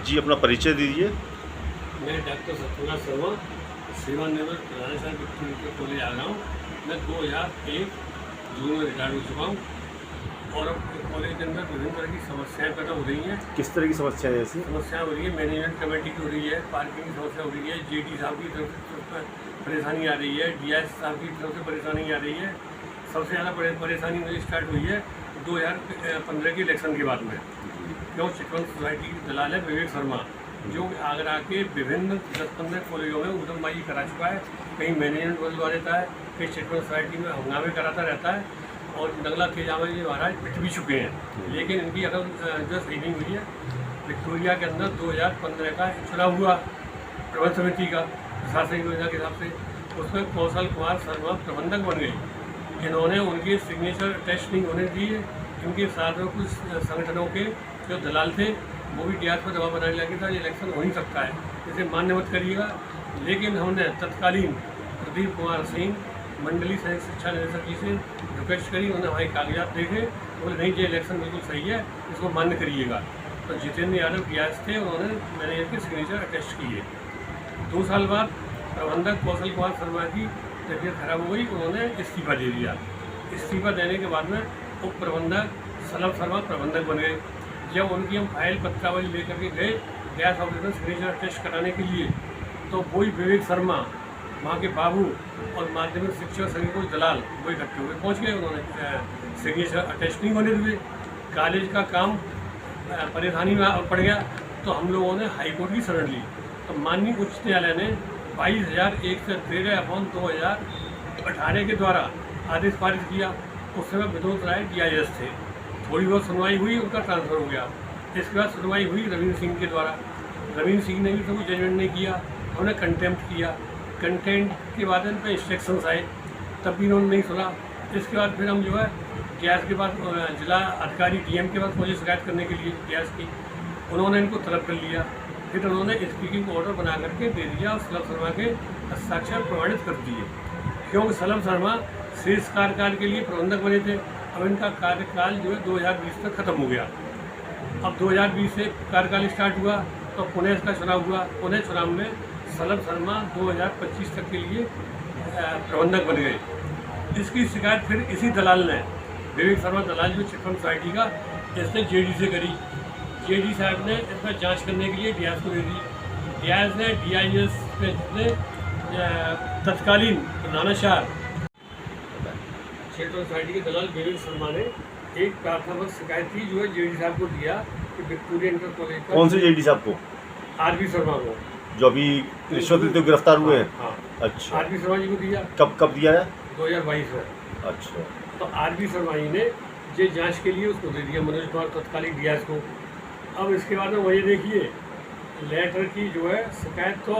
जी अपना परिचय दीजिए। मैं डॉक्टर सत्यनारायण शर्मा, सेवानिवृत्त प्रधान विक्टोरिया कॉलेज आ रहा हूँ। मैं 2001 जून में रिटायर हो चुका हूँ और अब कॉलेज के अंदर विभिन्न तरह की समस्याएं पैदा हो रही हैं। किस तरह की समस्या है ऐसी? समस्या हो रही है, मैनेजमेंट कमेटी की हो रही है, पार्किंग की समस्या हो रही है, जेडी साहब की तरफ से परेशानी आ रही है, डीएस साहब की तरफ से परेशानी आ रही है। सबसे ज़्यादा परेशानी मुझे स्टार्ट हुई है 2015 के इलेक्शन के बाद में। क्यों? चिटफंड सोसाइटी की दलाल है विवेक शर्मा, जो आगरा के विभिन्न 10-15 कॉलेजों में उधमबाजी करा चुका है। कहीं मैनेजमेंट बदलवा देता है, कहीं चिटफंड सोसाइटी में हंगामे कराता रहता है और नगला तेजामा जी महाराज पिट भी चुके हैं। लेकिन इनकी अकल जो सही नहीं हुई है। विक्टोरिया के अंदर 2015 का चुनाव हुआ प्रबंध समिति का प्रशासनिक योजना के हिसाब से, उसमें कौशल कुमार शर्मा प्रबंधक बन गए। इन्होंने उनके सिग्नेचर टेस्ट नहीं होने दिए। इनके साथ में कुछ संगठनों के जो दलाल थे वो भी डीआर पर दबाव बनाने लगे था, ये इलेक्शन हो नहीं सकता है, इसे मान्य मत करिएगा। लेकिन हमने तत्कालीन प्रदीप कुमार सिंह मंडली संयुक्त शिक्षा निदेशक जी से रिक्वेस्ट करी, उन्होंने हमारे कागजात देखे, बोले नहीं ये इलेक्शन बिल्कुल सही है, इसको मान्य करिएगा। तो जितेंद्र यादव डीआर थे, उन्होंने मैनेजर के सिग्नेचर अटेस्ट किए। 2 साल बाद प्रबंधक कौशल कुमार शर्मा की तबीयत खराब हो गई, उन्होंने इस्तीफा दे दिया। इस्तीफा देने के बाद में उप प्रबंधक सलभ शर्मा प्रबंधक बन गए। जब उनकी हम फाइल पत्रावली लेकर के गए गैस ऑपरेशन सिग्नेचर टेस्ट कराने के लिए, तो वही विवेक शर्मा, वहाँ के बाबू और माध्यमिक शिक्षक संघ को दलाल वो इकट्ठे हुए पहुँच गए। उन्होंने सिग्नेचर टेस्ट नहीं होने दिए। कॉलेज का काम परेशानी में पड़ गया, तो हम लोगों ने हाईकोर्ट की शरण ली। तो माननीय उच्च न्यायालय ने 22,113/2018 के द्वारा आदेश पारित किया। उस समय विनोद राय DIS थे। थोड़ी बहुत सुनवाई हुई, उनका ट्रांसफ़र हो गया। इसके बाद सुनवाई हुई रविंद्र सिंह के द्वारा। रविंद्र सिंह ने भी तो कोई जजमेंट नहीं किया, उन्होंने कंटेम्प्ट किया। कंटेम्प्ट के बाद इन पर इंस्ट्रक्शंस आए, तब भी उन्होंने नहीं सुना। इसके बाद फिर हम जो है गैस के पास जिला अधिकारी DM के पास मुझे शिकायत करने के लिए गैस की, उन्होंने इनको तलब कर लिया। फिर उन्होंने स्पीकिंग ऑर्डर बना करके दे दिया और सलभ शर्मा के हस्ताक्षर प्रमाणित कर दिए। क्योंकि सलभ शर्मा शेष कार्यकाल के लिए प्रबंधक बने थे। अब इनका कार्यकाल जो है 2020 तक खत्म हो गया। अब 2020 से कार्यकाल स्टार्ट हुआ, तो पुणे का चुनाव हुआ। पुणे चुनाव में सलभ शर्मा 2025 तक के लिए प्रबंधक बन गए। इसकी शिकायत फिर इसी दलाल ने, विवेक शर्मा दलाल जो चिटफंड सोसाइटी का, इसने JD से करी। JD साहब ने इस पर जाँच करने के लिए DIS को दे दी। DIS ने DIS पे तत्कालीन प्रधानाचार्य चिटफंड सोसाइटी के दलाल विवेक शर्मा ने एक प्रार्थनापत्र शिकायत की, जो है JD साहब को दिया कि विक्टोरिया इंटर कॉलेज का। कौन से JD साहब को? RV शर्मा को, जो अभी रिश्वत लेते हुए गिरफ्तार हुए हैं। हाँ, अच्छा, RV शर्मा जी को दिया। कब दिया है? 2022 में। अच्छा, तो RV शर्मा जी ने ये जांच के लिए उसको दे दिया, मनोज कुमार तत्कालीन DIS को। अब इसके बाद में वही देखिए, लेटर की जो है शिकायत तो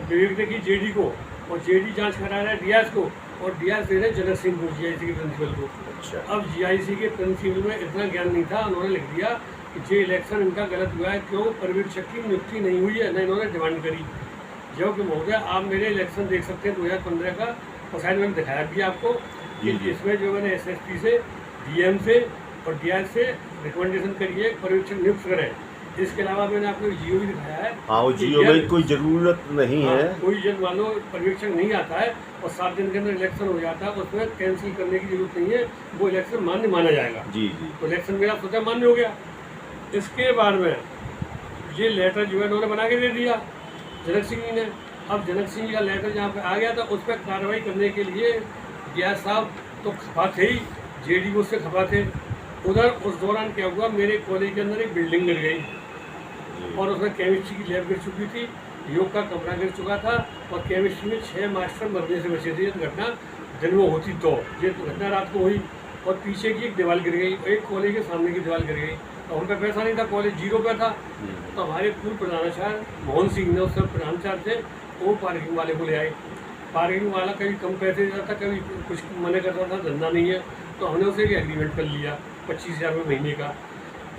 विवेक ने की JD को, और JD जांच करा रहा है DIS को, और DIS दे रहे जनक सिंह को, GIC के प्रिंसिपल को। अच्छा, अब GIC के प्रिंसिपल में इतना ज्ञान नहीं था, उन्होंने लिख दिया कि ये इलेक्शन इनका गलत हुआ है। क्यों? पर्यवेक्षक की नियुक्ति नहीं हुई है, न इन्होंने डिमांड करी। जो कि महोदय आप मेरे इलेक्शन देख सकते हैं 2015 का, और शायद मैंने दिखाया भी आपको कि इसमें जो मैंने SSP से, DM से और DIS से रिकमेंडेशन करिए पर्यवेक्षक नियुक्त करें। इसके अलावा मैंने आपको GO भी दिखाया है। हाँ, वो GO में कोई ज़रूरत नहीं है। कोई जन मान लो पर्यवेक्षक नहीं आता है और 7 दिन के अंदर इलेक्शन हो जाता है, उसमें कैंसिल करने की जरूरत नहीं है, वो इलेक्शन मान्य माना जाएगा। जी। तो इलेक्शन मेरा स्वतः मान्य हो गया। इसके बाद में ये लेटर जो है उन्होंने बना के दे दिया जनक सिंह जी ने। अब जनक सिंह जी का लेटर जहाँ पे आ गया था, उस पर कार्रवाई करने के लिए DIS साहब तो खफा थे ही, JD को उससे खफा थे। उधर उस दौरान क्या हुआ, मेरे कॉलेज के अंदर एक बिल्डिंग गिर गई और उसमें केमिस्ट्री की लैब गिर चुकी थी, योग का कमरा गिर चुका था, और केमिस्ट्री में 6 मास्टर मरने से बचे थे। ये घटना दिन में होती तो, ये घटना रात को हुई। और पीछे की एक दीवार गिर गई, एक कॉलेज के सामने की दीवार गिर गई, और उन पर पैसा नहीं था, कॉलेज 0 पे था। तो हमारे पूर्व प्रधानाचार्य मोहन सिंह ने, उस समय प्रधानाचार्य थे, वो पार्किंग वाले को ले आए। पार्किंग वाला कभी कम पैसे देता था, कभी कुछ मना करता था, धंधा नहीं है। तो हमने उसे एक एग्रीमेंट कर लिया 25,000 रुपये महीने का,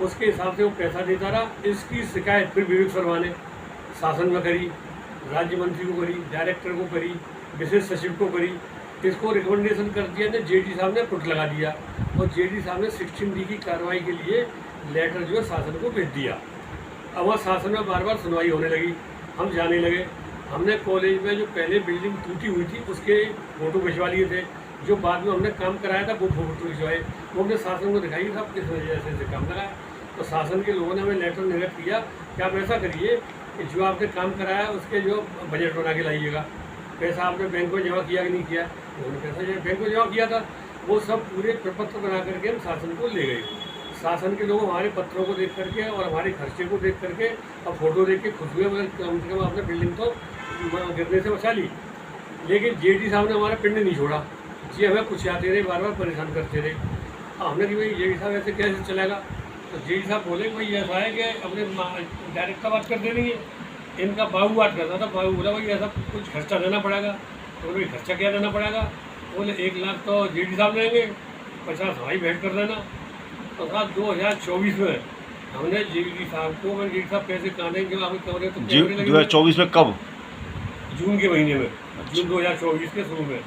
उसके हिसाब से वो पैसा देता रहा। इसकी शिकायत फिर विवेक शर्मा ने शासन में करी, राज्य मंत्री को करी, डायरेक्टर को करी, विशेष सचिव को करी। इसको रिकमेंडेशन कर दिया ने, JD साहब ने पुट लगा दिया, और JD साहब ने 16D की कार्रवाई के लिए लेटर जो है शासन को भेज दिया। अब वहाँ शासन में बार बार सुनवाई होने लगी, हम जाने लगे। हमने कॉलेज में जो पहले बिल्डिंग टूटी हुई थी उसके फ़ोटो खिंचवा लिए थे, जो बाद में हमने काम कराया था वो फ़ोटो खिंचवाए, वो हमने शासन को दिखाई साहब किस वजह से काम कराया। तो शासन के लोगों ने हमें लेटर निर्गत किया कि आप ऐसा करिए कि जो आपने काम कराया उसके जो बजट बना के लाइएगा, पैसा आपने बैंक में जमा किया कि नहीं किया। उन्होंने पैसा जो बैंक में जमा किया था वो सब पूरे प्रपत्र बना करके हम शासन को ले गए। शासन के लोग हमारे पत्रों को देख करके और हमारे खर्चे को देख करके और फोटो देख के खुश हुए, मतलब कम से कम आपने बिल्डिंग तो गिरने से बचा ली। लेकिन जेडी साहब ने हमारा पिंड नहीं छोड़ा जी, हमें कुछ आते रहे, बार बार परेशान करते रहे। हमने कि भाई जेडी साहब ऐसे कैसे चलेगा। तो जेडी साहब बोले भाई ऐसा है कि अपने डायरेक्टर बात कर देनी है। इनका बाबू बात करता था, बाबू बोला भाई ऐसा कुछ खर्चा देना पड़ेगा। तो भाई खर्चा क्या देना पड़ेगा, बोले 1 लाख तो जेडी साहब लेंगे, 50 हमारी भेंट कर देना। तो साहब 2024 में हमने जेडी साहब को, जेडी साहब पैसे कहाँ देंगे, जो आपके कमरे तो 2024 में कब? जून के महीने में, जून 2024 के शुरू में।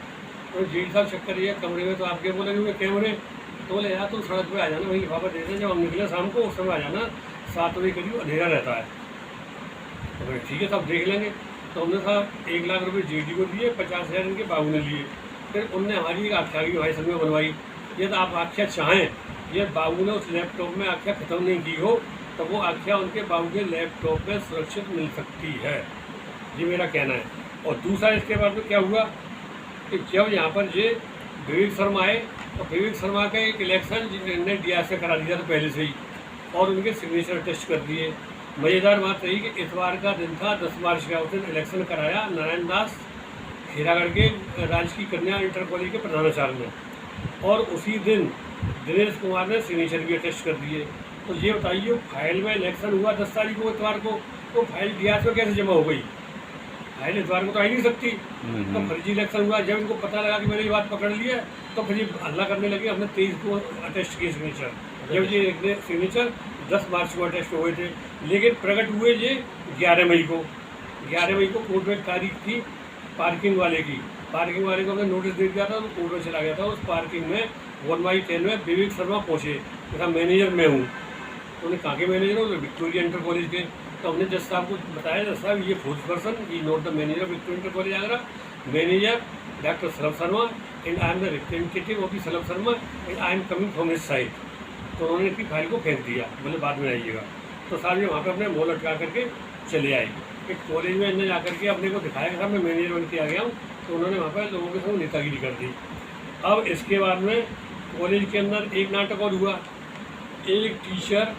तो जेडी साहब चक्कर ये कमरे में तो आपके बोलेंगे कैमरे, तो बोले यार तुम सड़क पे आ जाना, वही लिफाफा देते हैं, जब हम निकले शाम को उस समय आ जाना, 7 बजे करीब अंधेरा रहता है। तो भाई ठीक है साहब देख लेंगे। तो हमने साहब 1 लाख रुपये जेडी को दिए, 50,000 इनके बाबू ने लिए। फिर उनने हमारी एक आख्या की भाई संग में बनवाई, ये तो आप आख्या चाहें, ये बाबू ने उस लैपटॉप में आख्या ख़त्म नहीं की हो तो वो आख्या उनके बाबू के लैपटॉप में सुरक्षित मिल सकती है, ये मेरा कहना है। और दूसरा इसके बाद में क्या हुआ कि जब यहाँ पर ये विवेक शर्मा आए तो विवेक शर्मा का एक इलेक्शन जिन्होंने DI से करा दिया था पहले से ही, और उनके सिग्नेचर टेस्ट कर दिए। मज़ेदार बात रही कि इतवार का दिन था, 10 मार्च का, उस दिन इलेक्शन कराया नारायण दास खेरागढ़ के राजकीय कन्या इंटर कॉलेज के प्रधानाचार्य ने, और उसी दिन दिनेश कुमार ने सिग्नेचर भी टेस्ट कर दिए। तो ये बताइए फाइल में इलेक्शन हुआ 10 तारीख को इतवार को, तो फाइल DI में कैसे जमा हो गई? फाइल इतवार को तो आ ही नहीं सकती। तो फर्जी इलेक्शन हुआ। जब इनको पता लगा कि मैंने ये बात पकड़ ली है तो फिर ये हल्ला करने लगे। हमने 23 को अटेस्ट किए सिग्नेचर, जब ये सिग्नेचर 10 मार्च को अटेस्ट हुए थे, लेकिन प्रकट हुए ये 11 मई को। 11 मई को कोर्ट में तारीख थी पार्किंग वाले की। पार्किंग वाले को हमने नोटिस दे दिया था, तो कोर्ट में चला गया था। उस पार्किंग में 1/10 में विवेक शर्मा पहुँचे, तथा मैनेजर मैं हूँ। उन्होंने कहा कि मैनेजर हो, विक्टोरिया इंटर कॉलेज के। तो हमने जज साहब को बताया, जज साहब ये फोर्थ पर्सन, ये not the manager Victoria inter college Agra, manager doctor Salabh Sharma and I am the representative of the Salabh Sharma and I am coming from his side. तो उन्होंने इसकी फाइल को फेंक दिया, बोले बाद में आइएगा। तो साहब ये वहाँ पर अपने मोल लटका करके चले आए। एक कॉलेज में इन्हें जाकर के अपने को दिखाया कि साहब मैं मैनेजर बन के आ गया हूँ। तो उन्होंने वहाँ पर लोगों के साथ नेतागिरी कर दी। अब इसके बाद में कॉलेज के अंदर एक नाटक और हुआ। एक टीचर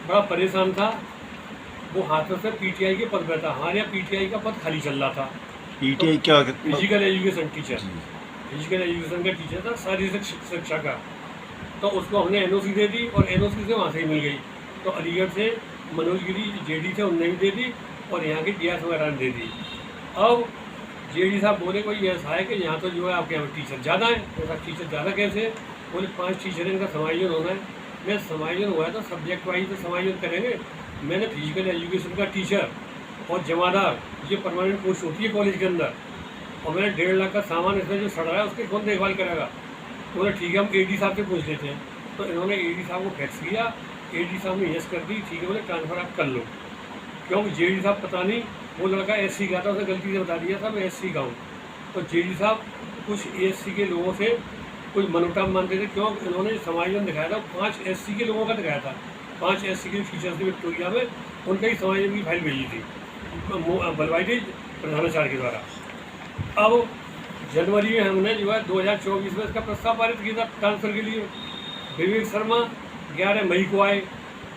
बड़ा परेशान था, वो हाथों से PTI के पद पर था। हमारे यहाँ PTI का पद खाली चल रहा था। PTI क्या? Physical education teacher, physical education का टीचर था, शारीरिक शिक्षा का। तो उसको हमने NOC दे दी और NOC से वहाँ से ही मिल गई। तो अलीगढ़ से मनोज गिरी JD थे, उनने भी दे दी और यहाँ की DI वगैरह ने दे दी। अब JD साहब बोले कोई ऐसा है कि यहाँ तो जो है आपके यहाँ टीचर ज़्यादा है। ऐसा टीचर ज़्यादा कैसे? बोले 5 टीचर इनका समायोजन होना है। मैं समायोजन हुआ है तो सब्जेक्ट वाइज तो समायोजन करेंगे। मैंने फिजिकल एजुकेशन का टीचर और जमादार, ये परमानेंट पोस्ट होती है कॉलेज के अंदर, और मैंने 1.5 लाख का सामान इसमें जो सड़ रहा है उसकी कौन देखभाल करेगा? तो बोले ठीक है हम AD साहब से पूछ लेते हैं। तो इन्होंने AD साहब को फैक्स किया, AD साहब ने यस कर दी, ठीक है बोले ट्रांसफ़र आप कर लो। क्योंकि JD साहब पता नहीं, वो लड़का SC का था, उसने गलती से बता दिया था मैं SC का हूँ। तो JD साहब कुछ SC के लोगों से कुछ मनोटाव मानते थे। क्यों? इन्होंने समायोजन दिखाया था, 5 SC के लोगों का दिखाया था। 5 SC के टीचर्स थे विक्टोरिया में, उनका ही समायोजन की फाइल भेजी थी बलवाई थी प्रधानाचार्य के द्वारा। अब जनवरी में हमने जो है 2024 में इसका प्रस्ताव पारित किया था ट्रांसफ़र के लिए। विवेक शर्मा 11 मई को आए,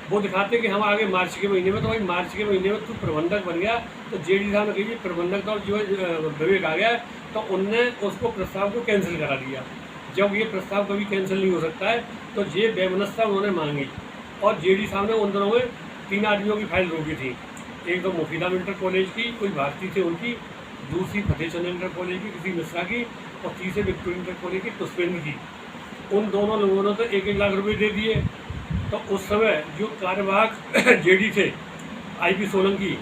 वो दिखाते कि हम आगे मार्च के महीने में। तो भाई मार्च के महीने में तू प्रबंधक बन गया, तो JD साहब ने कही प्रबंधक तो जो है विवेक आ गया, तो उनने उसको प्रस्ताव को कैंसिल करा दिया। जब ये प्रस्ताव कभी कैंसिल नहीं हो सकता है तो ये बेमनस्ता उन्होंने मांगी, और JD साहब ने उन दोनों में 3 आदमियों की फाइल रोकी थी। एक तो मुफीदा इंटर कॉलेज की कोई भारतीय थे उनकी, दूसरी फतेहचंद इंटर कॉलेज की किसी मिश्रा की, और तीसरे विक्टोरिया इंटर कॉलेज की पुष्पेंद्र की। उन दोनों लोगों ने तो 1-1 लाख रुपये दे दिए। तो उस समय जो कार्यवाहक JD थे IP सोलंकी,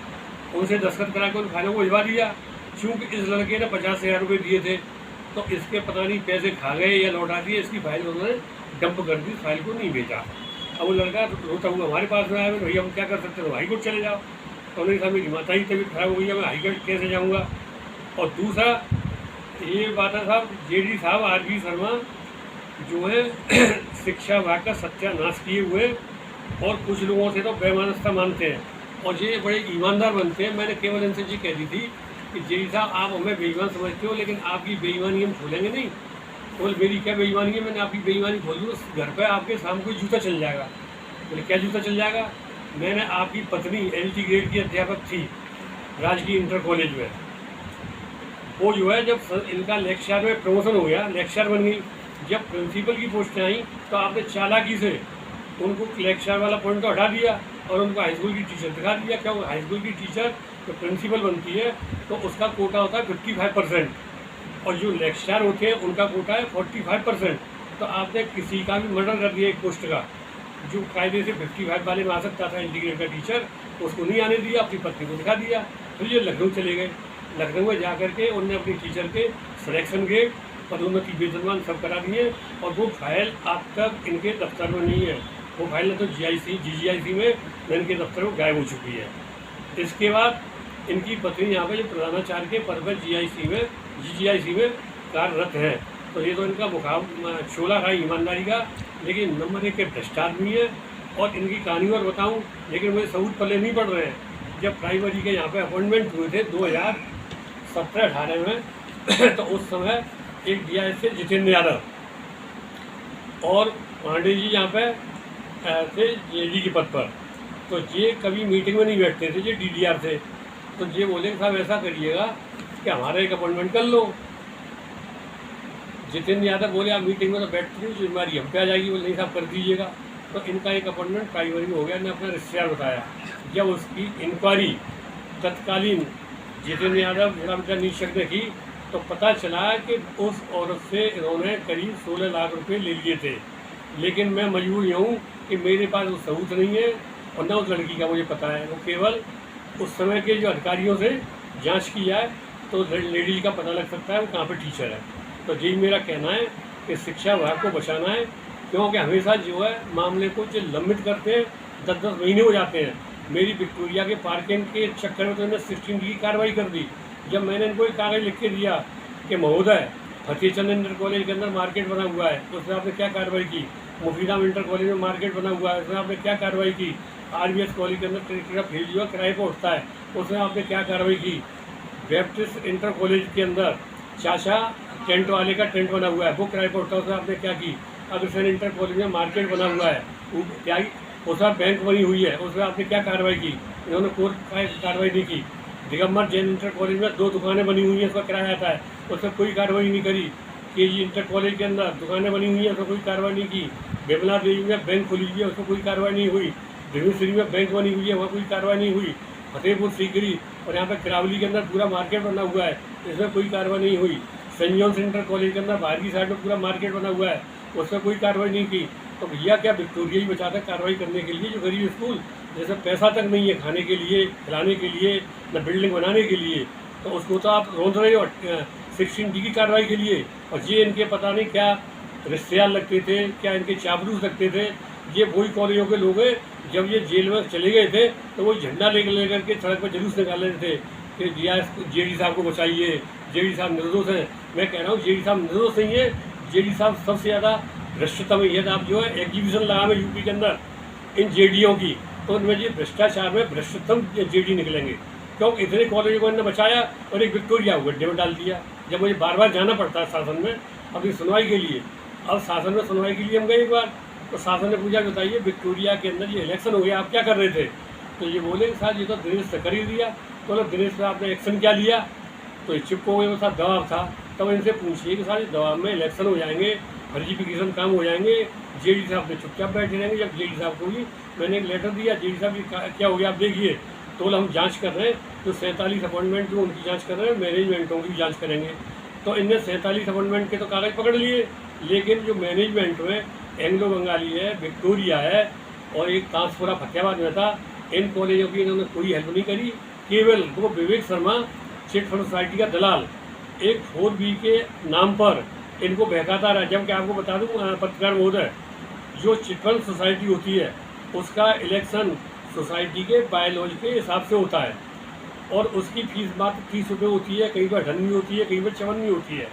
उनसे दस्तखत करा के उन फाइलों को भिजवा दिया। चूँकि इस लड़के ने 50,000 रुपये दिए थे, तो इसके पता नहीं पैसे खा गए या लौटा दिए, इसकी फाइल उन्होंने डंप कर दी, फाइल को नहीं भेजा। अब वो लड़का रोता हुआ हमारे पास में आया, भैया हम क्या कर सकते हैं, हाई कोर्ट चले जाओ। तो उन्होंने कहा मेरी माता ही तबीयत खराब हो गई है, मैं हाई कोर्ट कैसे जाऊँगा। और दूसरा ये बात है साहब, जेडी साहब आर.वी. शर्मा जो है शिक्षा विभाग का सत्यानाश किए हुए, और कुछ लोगों से तो बेईमानस्ता मानते हैं और ये बड़े ईमानदार बनते हैं। मैंने केवल इनसे ये कह दी थी कि जेडी साहब आप हमें बेईमान समझते हो, लेकिन आपकी बेईमानी हम खोलेंगे नहीं। बोले मेरी क्या बेईमानी है, मैंने आपकी बेईमानी खोल दी, उस घर पे आपके शाम को जूता चल जाएगा। बोले क्या जूता चल जाएगा। मैंने आपकी पत्नी LT ग्रेड की अध्यापक थी राजकीय इंटर कॉलेज में, वो जो है जब इनका लेक्चर में प्रमोशन हो गया, लेक्चर बन गई, जब प्रिंसिपल की पोस्टें आई तो आपने चालाकी से उनको लेक्चर वाला पॉइंट तो हटा दिया और उनको हाई स्कूल की टीचर दिखा दिया। क्या हाई स्कूल की टीचर जो प्रिंसिपल बनती है तो उसका कोटा होता है 55%, और जो लेक्चर होते हैं उनका कोटा है 45%। तो आपने किसी का भी मर्डर कर दिया एक पोस्ट का, जो कायदे से 55 वाले में आ सकता था इंटीग्रेट का टीचर, उसको नहीं आने दिया, अपनी पत्नी को दिखा दिया। फिर ये लखनऊ चले गए, लखनऊ में जा करके उन्होंने अपनी टीचर के सिलेक्शन ग्रेड, पदोन्नति, वेतनमान सब करा दिए, और वो फाइल अब तक इनके दफ्तर में नहीं है। वो फाइल न तो GGIC में न इनके दफ्तर में गायब हो चुकी है। इसके बाद इनकी पत्नी यहाँ पे जो प्रधानाचार्य के पद पर GGIC में कार्यरत है। तो ये तो इनका छोला रहा ईमानदारी का, लेकिन नंबर 1 के भ्रष्ट आदमी है। और इनकी कहानी और बताऊँ, लेकिन मुझे सबूत पल्ले नहीं पड़ रहे हैं। जब प्राइमरी के यहाँ पे अपॉइंटमेंट हुए थे 2017-18 में तो उस समय एक दिया थे जितेंद्र यादव, और पांडे जी यहाँ पे थे JD के पद पर। तो ये कभी मीटिंग में नहीं बैठते थे, ये DDR थे। तो ये बोले साहब ऐसा करिएगा कि हमारा एक अपॉइंटमेंट कर लो। जितेंद्र यादव बोले आप मीटिंग में तो बैठते नहीं, जिम्मेदारी हम पे आ जाएगी। बोले नहीं साहब कर दीजिएगा। तो इनका एक अपॉइंटमेंट प्राइमरी में हो गया। ने अपना रिश्तेदार बताया, जब उसकी इंक्वायरी तत्कालीन जितेंद्र यादव जिला विद्या निरीक्षक ने की तो पता चला कि उस औरत से इन्होंने करीब 16 लाख रुपए ले लिए थे। लेकिन मैं मजबूर यूँ हूँ कि मेरे पास वो सबूत नहीं है, और न उस लड़की का मुझे पता है। वो केवल उस समय के जो अधिकारियों से जांच की जाए तो लेडी का पता लग सकता है वो कहाँ पे टीचर है। तो यही मेरा कहना है कि शिक्षा विभाग को बचाना है, क्योंकि हमेशा जो है मामले को जो लंबित करते हैं 10-10 महीने हो जाते हैं। मेरी विक्टोरिया के पार्किंग के चक्कर में तो इन्होंने 16D की कार्रवाई कर दी। जब मैंने इनको एक कागज़ लिख के दिया कि महोदय फतेहचंद इंटर कॉलेज के अंदर मार्केट बना हुआ है, तो उसमें आपने क्या कार्रवाई की। मुफीदा इंटर कॉलेज में मार्केट बना हुआ है, उसमें आपने क्या कार्रवाई की। RBS कॉलेज के अंदर ट्रैक्टर फील्ड जो है किराए पर उठता है, उसमें आपने क्या कार्रवाई की। बैप्टिस्ट इंटर कॉलेज के अंदर चाचा टेंट वाले का टेंट बना हुआ है, वो किराए पर उठता है, उसमें आपने क्या की। अग्रसेन इंटर कॉलेज में मार्केट बना हुआ है, क्या उसमें बैंक बनी हुई है, उसमें आपने क्या कार्रवाई की। इन्होंने कोर्ट कार्रवाई नहीं की। दिगंबर जैन इंटर कॉलेज में 2 दुकानें बनी हुई हैं, उसका किराया आता है, उसमें कोई कार्रवाई नहीं करी। KG इंटर कॉलेज के अंदर दुकानें बनी हुई हैं, उसमें कोई कार्रवाई नहीं की। बिमला देवी में बैंक खुली हुई है, उसमें कोई कार्रवाई नहीं हुई। देवेश्वरी में बैंक बनी हुई है, वहाँ कोई कार्रवाई नहीं हुई। फतेहपुर सीकरी और यहाँ पर किरावली के अंदर पूरा मार्केट बना हुआ है, इसमें कोई कार्रवाई नहीं हुई। सेंट जॉन्स इंटर कॉलेज के अंदर बाहर की साइड में पूरा मार्केट बना हुआ है, उसमें कोई कार्रवाई नहीं की। तो भैया क्या विक्टोरिया ही बचाता है कार्रवाई करने के लिए। जो गरीब स्कूल जैसे पैसा तक नहीं है खाने के लिए, खिलाने के लिए, न बिल्डिंग बनाने के लिए, तो उसको तो आप रोक रहे हो 16D की कार्रवाई के लिए। और ये इनके पता नहीं क्या रिश्तेदार लगते थे, क्या इनके चापलूस लगते थे। ये वही कॉलेजों के लोग हैं, जब ये जेल में चले गए थे तो वो झंडा लेकर के सड़क पर जुलूस निकाल रहे थे कि JD साहब को बचाइए, JD साहब निर्दोष हैं। मैं कह रहा हूँ JD साहब निर्दोष नहीं है, JD साहब सबसे ज़्यादा भ्रष्टतम है। आप जो है एग्जीबिशन लगा में यूपी के अंदर इन JDओं की, तो उनमें ये भ्रष्टाचार में भ्रष्टतम JD निकलेंगे, क्योंकि इतने कॉलेजों को इन्होंने बचाया और एक विक्टोरिया को गड्ढे में डाल दिया। जब मुझे बार बार जाना पड़ता है शासन में अपनी सुनवाई के लिए, अब शासन में सुनवाई के लिए हम गए एक बार, तो शासन ने पूछा बताइए विक्टोरिया के अंदर ये इलेक्शन हो गया, आप क्या कर रहे थे। तो ये बोले साहब ये तो दिनेश से कर ही दिया। तो दिनेश पर आपने एक्शन क्या लिया, तो ये चिपको हुए वो साथ दबाव था। तब इनसे पूछिए कि साहब इस दबाव में इलेक्शन हो जाएंगे, फर्जीफिकेशन काम हो जाएंगे, JD साहब ने चुपचाप बैठे रहेंगे। जब JD साहब को भी मैंने एक लेटर दिया, JD साहब क्या हो गया आप देखिए, तो हम जांच कर रहे हैं, तो 47 अपॉइंटमेंट जो उनकी जांच कर रहे हैं, मैनेजमेंटों की भी जांच करेंगे। तो इनने 47 अपॉइंटमेंट के तो कागज़ पकड़ लिए, लेकिन जो मैनेजमेंट में एंग्लो बंगाली है, विक्टोरिया है और एक तांसपुरा फतेहाबाद में था, इन कॉलेजों की इन्होंने कोई हेल्प नहीं करी। केवल वो Vivek Sharma chit fund society का दलाल एक 4B के नाम पर इनको बहकाता रहा। जबकि आपको बता दूँ पत्रकार महोदय, जो चिटफंड सोसाइटी होती है उसका इलेक्शन सोसाइटी के बायलॉज के हिसाब से होता है और उसकी फीस मात्र 30 रुपये होती है, कई बार 98 होती है, कई बार 54 होती है।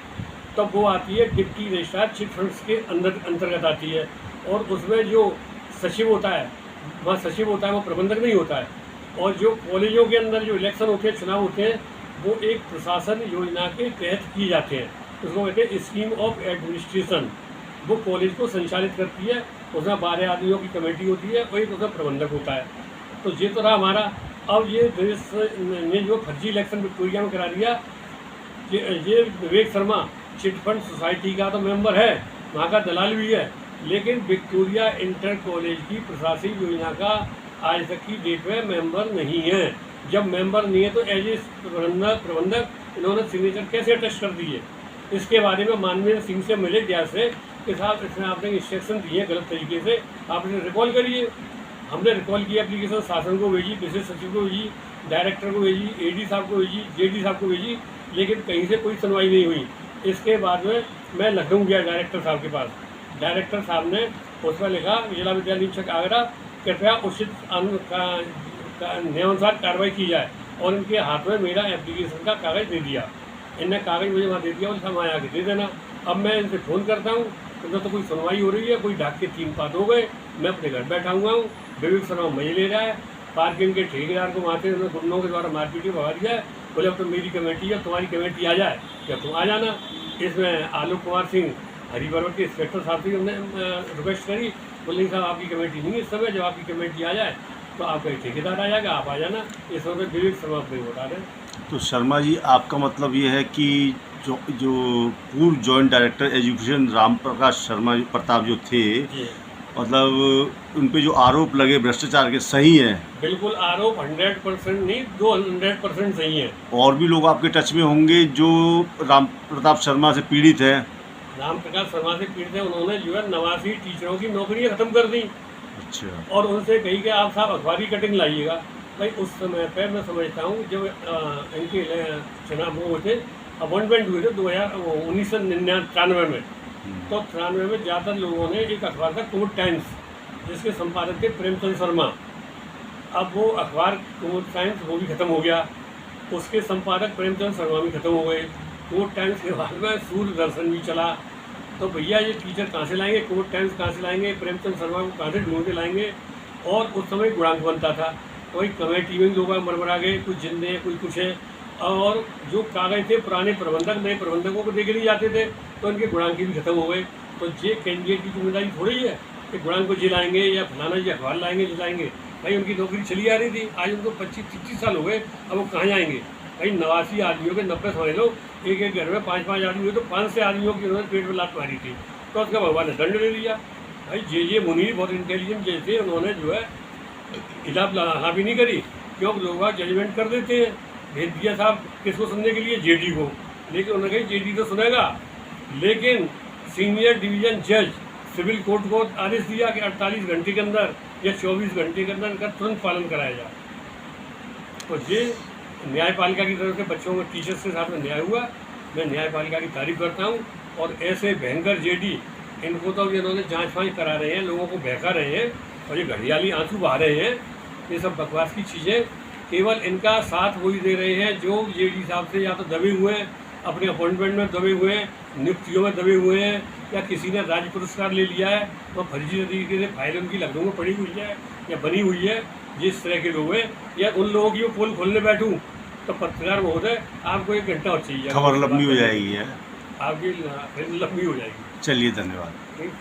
तब वो आती है डिप्टी रजिस्ट्रार चिटफंड्स के अंतर्गत आती है और उसमें जो सचिव होता है वह सचिव होता है, वो प्रबंधक नहीं होता है। और जो कॉलेजों के अंदर जो इलेक्शन होते हैं, चुनाव होते हैं, वो एक प्रशासन योजना के तहत किए जाते हैं। उसको कहते हैं स्कीम ऑफ एडमिनिस्ट्रेशन। वो कॉलेज को संचालित करती है, उसमें 12 आदमियों की कमेटी होती है और एक उसमें प्रबंधक होता है। तो ये तो रहा हमारा। अब ये देश ने जो फर्जी इलेक्शन विक्टोरिया में करा दिया, ये विवेक शर्मा चिटफंड सोसाइटी का तो मेंबर है, वहाँ का दलाल भी है, लेकिन विक्टोरिया इंटर कॉलेज की प्रशासनिक योजना का आज तक की डेट में मेंबर नहीं है। जब मेंबर नहीं है तो एज ए प्रबंधक इन्होंने सिग्नेचर कैसे अटैच कर दिए? इसके बारे में माननीय सिंह से मिले गया से कि साहब इसमें आपने इंस्ट्रक्शन दिए गलत तरीके से, आप इसे रिकॉल करिए। हमने रिकॉल की एप्लीकेशन शासन को भेजी, विशेष सचिव को भेजी, डायरेक्टर को भेजी, एडी साहब को भेजी, जेडी साहब को भेजी, लेकिन कहीं से कोई सुनवाई नहीं हुई। इसके बाद में मैं लखनऊ गया डायरेक्टर साहब के पास। डायरेक्टर साहब ने उसमें लिखा, जिला विद्यालय निरीक्षक आगरा, कृपया उचित नियमानुसार कार्रवाई की जाए, और इनके हाथ में मेरा एप्लीकेशन का कागज़ दे दिया। इनने कागज़ मुझे वहाँ दे दिया और हम आया के दे देना। अब मैं इनसे फ़ोन करता हूँ तो कोई सुनवाई हो रही है, कोई ढाक के 3 पात हो गए, मैं अपने घर बैठा हुआ हूँ। विवेक शर्मा मजे ले रहा है, पार्किंग के ठेकेदार को वहाँ से गुंडों के द्वारा मारपीट भगा दिया है। बोले अब तो मेरी कमेटी है, तुम्हारी कमेटी आ जाए क्या तुम आ जाना। इसमें आलोक कुमार सिंह हरिपर्वत के इंस्पेक्टर साहब से हमने रिक्वेस्ट करी, बोले साहब आपकी कमेटी नहीं है इस समय, जब आपकी कमेटी आ जाए तो आपका ठेकेदार आ जाएगा, आप आ जाना। इस समय विवेक शर्मा अपने बता रहे हैं। तो शर्मा जी, आपका मतलब ये है कि जो पूर्व joint director education Ram Prakash Sharma Pratap जो थे, मतलब उन पे जो आरोप लगे भ्रष्टाचार के, सही है? बिल्कुल, आरोप 100% नहीं, 200% सही है। और भी लोग आपके टच में होंगे जो राम प्रताप शर्मा से पीड़ित हैं? राम प्रकाश शर्मा से पीड़ित है, उन्होंने जो है 89 टीचरों की नौकरियां खत्म कर दी। अच्छा। और उनसे कही कि आप साहब अखबारी कटिंग लाइएगा। भाई उस समय पर मैं समझता हूँ जब इनके चुनाव वो थे, अपॉइंटमेंट हुए थे 1993 में, तो 93 में ज़्यादातर लोगों ने एक अखबार था कोर्ट टाइम्स, जिसके संपादक थे प्रेमचंद शर्मा। अब वो अखबार कोर्ट टाइम्स वो भी ख़त्म हो गया, उसके संपादक प्रेमचंद शर्मा भी ख़त्म हो गए। कोर्ट टाइम्स के बाद में सूर्य दर्शन भी चला। तो भैया ये टीचर कहाँ से लाएंगे, कोर्ट टाइम्स कहाँ से लाएंगे, प्रेमचंद शर्मा को कहाँ से ढूंढ के लाएंगे? और उस समय गुणांक बनता था, कोई कमेटी में लोग मरमरा गए, कुछ जिंदे हैं, कोई कुछ है। और जो कागज थे पुराने प्रबंधक नए प्रबंधकों को देके नहीं जाते थे, तो उनके गुणांक भी खत्म हो गए। तो ये कैंडिडेट की जिम्मेदारी थोड़ी है कि गुणांक को जिलाएंगे या फलाना जी अखबार लाएंगे जिलाएंगे। भाई उनकी नौकरी चली आ रही थी, आज उनको 25-30 साल हो गए, अब वो कहाँ जाएंगे? भाई 89 आदमियों के 90 समझ लो, एक घर में 5-5 आदमी हुए तो 5 आदमियों की उन्होंने पेट में लात मारी थी, तो उसका भगवान ने दंड ले लिया। भाई जे मुनीर बहुत इंटेलिजेंट जैसे, उन्होंने जो है खिलाफ भी नहीं करी, क्योंकि लोग जजमेंट कर देते हैं। भेज दिया साहब किसको सुनने के लिए, जेडी को, लेकिन उन्होंने कही जेडी तो सुनेगा, लेकिन सीनियर डिवीजन जज सिविल कोर्ट को आदेश दिया कि 48 घंटे के अंदर या 24 घंटे के अंदर इनका तुरंत पालन कराया जाए। तो ये न्यायपालिका की तरफ से बच्चों को टीचर्स के साथ में न्याय हुआ। मैं न्यायपालिका की तारीफ करता हूँ। और ऐसे भयंकर जेडी, इनको तो इन्होंने जाँच फाँच करा रहे हैं, लोगों को बहका रहे हैं और ये घड़ियाली आंसू बहा रहे हैं। ये सब बकवास की चीज़ें, केवल इनका साथ वही दे रहे हैं जो जेडी साहब से या तो दबे हुए हैं, अपने अपॉइंटमेंट में दबे हुए हैं, नियुक्तियों में दबे हुए हैं, या किसी ने राज्य पुरस्कार ले लिया है तो फर्जी तरीके से फाइल उनकी लखनऊ में पड़ी हुई है या बनी हुई है। जिस तरह के लोग हैं, या उन लोगों की वो पोल खोलने बैठूँ तो पत्रकार महोदय आपको 1 घंटा और चाहिए, खबर लंबी हो जाएगी है, आपकी फिर लंबी हो जाएगी। चलिए धन्यवाद। ठीक।